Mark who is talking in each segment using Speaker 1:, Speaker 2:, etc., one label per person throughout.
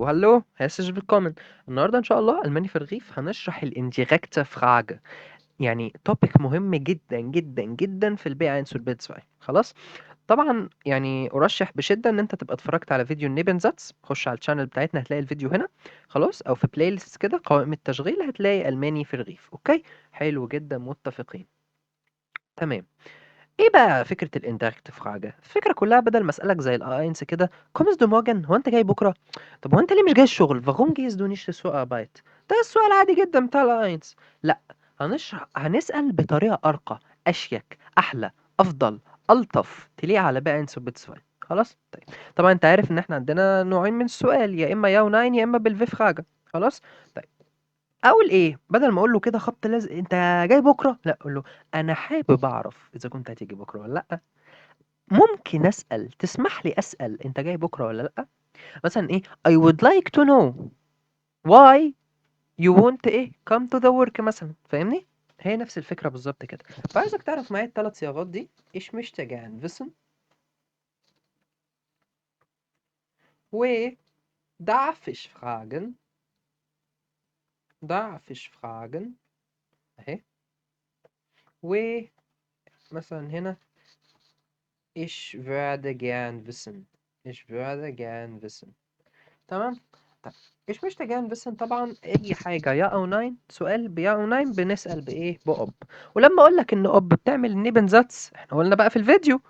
Speaker 1: hallo, herzlich willkommen. النهارده إن شاء الله ألماني في الرغيف هنشرح الindirekte Frage. يعني topic مهم جدًا، جدًا، جدًا في الB1 والB2 خلاص؟ طبعًا يعني أرشح بشدة إن أنت تبقى اتفرجت على فيديو الNebensätze. خش على الchannel بتاعتنا هتلاقي الفيديو هنا خلاص، أو في playlist كده قائمة تشغيل هتلاقي ألماني في الرغيف، أوكي؟ حلو جدًا متفقين. تمام. إيه بقى فكرة الindirect Frage؟ الفكرة كلها بدل ما أسألك زي الA1 كده kommst du morgen؟ هو أنت جاي بكرة؟ طب هو أنت ليه مش جاي الشغل؟ warum gehst du nicht zur Arbeit؟ ده السؤال عادي جدًا بتاع الA1. لأ، هنسأل بطريقة أرقى، أشيك، أحلى، أفضل، ألطف، تليق على B1 وB2 خلاص؟ طيب، طبعًا أنت عارف إن إحنا عندنا نوعين من السؤال، يا إما Ja و Nein يا إما بالV Frage خلاص؟ طيب، أقول إيه، بدل ما أقول له كده خبط لازق أنت جاي بكرة؟ لأ، أقول له أنا حابب أعرف إذا كنت هتيجي بكرة والّا لأ. ممكن أسأل تسمح لي أسأل أنت جاي بكرة والّا لأ؟ مثلًا إيه I would like to know why you won't إيه come to the work مثلًا، فاهمني؟ هي نفس الفكرة بالضبط كده. فعايزك تعرف معايا ال3 صياغات دي. Ich möchte gern wissen و darf ich fragen أهي، ومثلًا هنا ich würde gern wissen. تمام؟ طيب ich möchte gern wissen طبعًا أي حاجة يا أو nein، سؤال بيا أو nein بنسأل بإيه؟ بOb. ولمّا أقول لك إن Ob بتعمل Nebensatz إحنا قلنا بقى في الفيديو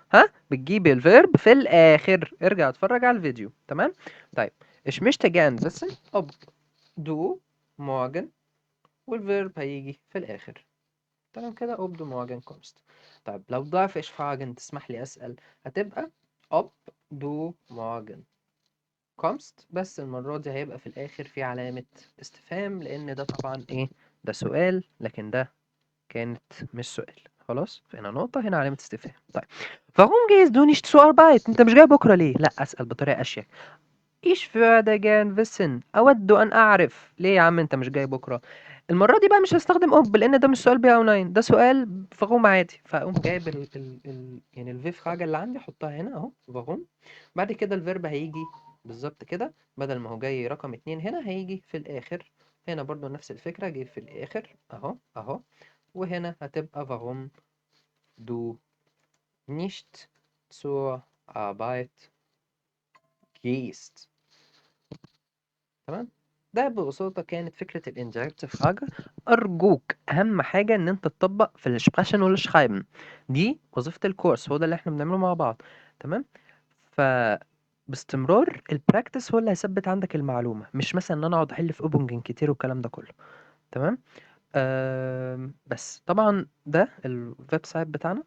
Speaker 1: بتجيب الverb في الآخر، ارجع اتفرج على الفيديو تمام؟ طيب ich möchte gern wissen ob du morgen والverb هيجي في الآخر تمام كده ob du morgen kommst. طيب لو ضعف ich fragen تسمح لي أسأل هتبقى ob du morgen kommst، بس المرة دي هيبقى في الآخر في علامة استفهام لأن ده طبعا إيه؟ ده سؤال لكن ده كانت مش سؤال خلاص، فهنا نقطة هنا علامة استفهام. طيب warum gehst du nicht zur Arbeit؟ أنت مش جاي بكرة ليه؟ لا، أسأل بطريقة أشيك. Ich würde gern wissen أود أن أعرف ليه يا عم أنت مش جاي بكرة. المرة دي بقى مش هستخدم أوب لأن ده مش سؤال بي أو ناين، ده سؤال فغوم عادي، فأقوم جايب يعني الفيف حاجة اللي عندي أحطها هنا أهو فغوم. بعد كده الفيرب هيجي بالظبط كده، بدل ما هو جاي رقم 2 هنا هيجي في الآخر. هنا برضو نفس الفكرة، جه في الآخر أهو أهو. وهنا هتبقى warum du nicht zur Arbeit gehst. تمام. ده ببساطة كانت فكرة الindirect Frage. أرجوك أهم حاجة إن أنت تطبق في الsprechen والschreiben، دي وظيفة الكورس، هو ده اللي إحنا بنعمله مع بعض تمام. فباستمرار البراكتس هو اللي هيثبت عندك المعلومة، مش مثلا إن أنا أقعد أحل في أوبنجن كتير والكلام ده كله تمام. بس طبعا ده الويب سايت بتاعنا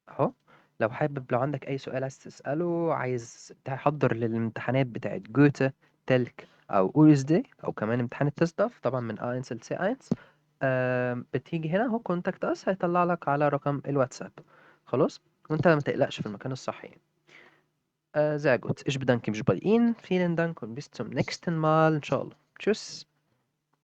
Speaker 1: أهو. لو عندك أي سؤال عايز تسأله، عايز تحضّر للامتحانات بتاعة جوتا، تلك، أو OSD أو كمان امتحان الTestDaF طبعًا من A1 لC1 بتيجي هنا أهو contact us هيطلّع لك على رقم الواتساب خلاص، وأنت ما تقلقش في المكان الصح يعني. Sehr gut. Ich bedanke mich bei Ihnen. Vielen Dank und bis zum nächsten Mal. إن شاء الله. Tschüss.